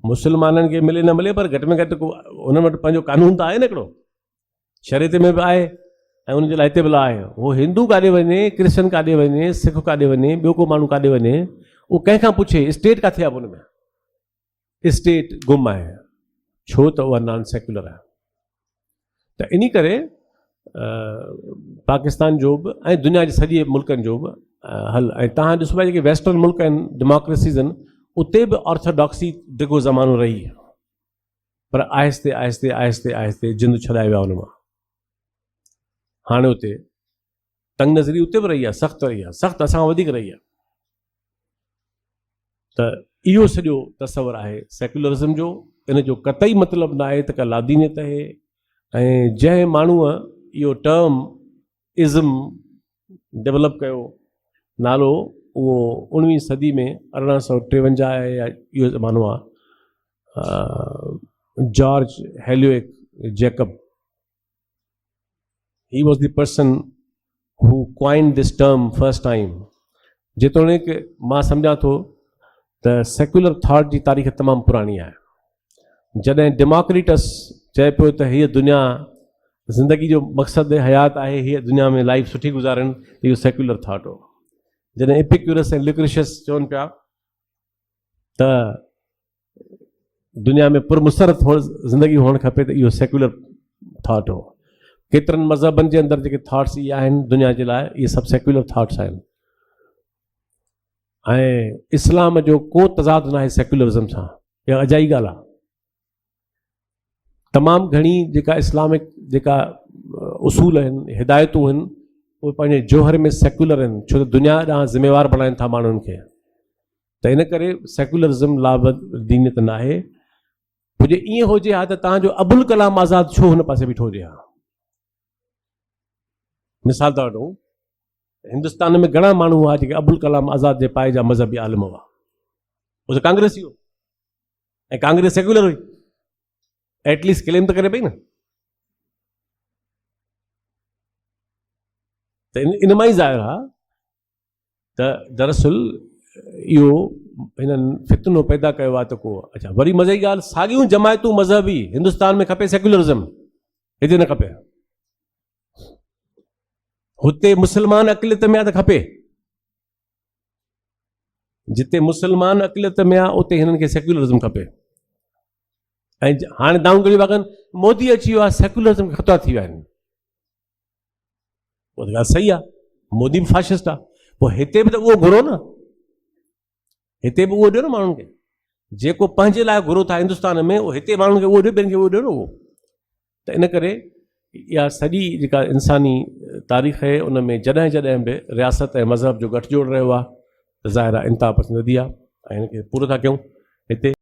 मुस्लमाननि खे मिले न मिले, पर घटि में घटि हुन वटि पंहिंजो कानून त आहे न हिकिड़ो, शरीयत में बि आहे ऐं उनजे लाइ हिते बि आहे। उहो हिंदू काॾे वञे, क्रिश्चन काॾे वञे, सिख काॾे वञे, ॿियो को माण्हू काॾे वञे, उहो कंहिंखां पुछे स्टेट किथे आहे, हुन में स्टेट गुम आहे, छो त उहा नॉन सेक्युलर आहे। त इन करे पाकिस्तान जो बि ऐं दुनिया जे सॼे मुल्कनि जो बि हल ऐं तव्हां ॾिसो पिया जेके वेस्टर्न मुल्क आहिनि डेमोक्रेसीज़ आहिनि उते बि ऑर्थोडॉक्सी ॾिघो ज़मानो रही, पर आहिस्ते आहिस्ते आहिस्ते आहिस्ते जिंद छॾाए विया हुन मां। हाणे उते तंग नज़री उते बि रही आहे, सख़्तु रही आहे, सख़्तु असां वधीक रही आहे। त इहो सॼो तस्वर आहे सेक्युलरिज़म जो। इन जो क़तई मतिलबु न आहे त का लादीनियत आहे। ऐं जंहिं माण्हूअ इहो टर्म इज़म डेवलप कयो नालो, उहो 19वीं सदी में 1853 आहे या इहो ज़मानो आहे, George Holyoake Jacob. He was the person who coined this term first time. जेतोणीकि मां सम्झां थो त सेक्युलर थॉट जी तारीख़ तमामु पुराणी आहे। जॾहिं डेमोक्रिटस चए पियो त हीअ दुनिया ज़िंदगी जो मक़सदु हयात आहे, हीअ दुनिया में लाइफ सुठी गुज़ारनि, इहो सेक्युलर थॉट हो। जॾहिं एपिक्यूरस ऐं लिक्रेशियस चवनि पिया त दुनिया में पुरमुसरत ज़िंदगी हुअणु खपे, त इहो सेक्युलर थॉट हो। केतिरनि मज़हबनि जे अंदरि जेके थॉट्स इहे आहिनि दुनिया जे लाइ, इहे सभु सेक्युलर थॉट्स आहिनि। ऐं इस्लाम जो को तज़ाद न आहे सेक्युलरिज़म सां, इहा अजाई ॻाल्हि आहे। तमामु घणी जेका इस्लामिक जेका उसूल आहिनि, हिदायतूं आहिनि, उहे पंहिंजे जोहर में सेक्युलर आहिनि, छो त दुनिया ॾांहुं ज़िम्मेवार बणाइनि था माण्हुनि खे। त इन करे सेक्युलरिज़म लादीनियत न आहे। हुजे ईअं हुजे हा त तव्हांजो अबुल कलाम आज़ाद छो हुन पासे बीठो हुजे हा। मिसाल तौर ॾियूं, हिंदुस्तान में घणा माण्हू हुआ जेके अबुल कलाम आज़ाद जे पाए जा मज़हबी आलिम हुआ? उहो त कांग्रेसी हो, ऐं कांग्रेस सेक्युलर हुई, एटलीस्ट क्लेम त करे पई न। त इन मां ई ज़ाहिर आहे त दरअसल इहो हिननि फितनो पैदा कयो आहे। त को अच्छा वरी मज़े जी ॻाल्हि, साॻियूं जमायतूं मज़हबी हिंदुस्तान में खपे सेक्युलरिज़म, हिते न खपे। हुते मुस्लमान अक़लियत में आहे त खपे, जिते मुस्लमान अक़लियत में आहे उते हिननि खे सेक्युलरिज़म खपे। ऐं हाणे दाऊं कहिड़ी वागनि मोदी अची वियो आहे, सेक्युलरिज़म ख़तरा थी विया आहिनि। उहा त ॻाल्हि सही आहे, मोदी बि फाशिस्ट आहे। पोइ हिते बि त उहो घुरो न, हिते बि उहो ॾियो न माण्हुनि खे, जेको पंहिंजे लाइ घुरो था हिंदुस्तान में, उहो हिते माण्हुनि खे उहो ॾियो, ॿियनि खे उहो ॾियो न उहो। त इन करे इहा सॼी जेका इंसानी तारीख़ आहे उन में जॾहिं जॾहिं बि रियासत ऐं मज़हब जो गठजोड़ रहियो आहे, त ज़ाहिर आहे इंतिहा पसंदीदी आहे। ऐं हिनखे पूरो था कयूं हिते।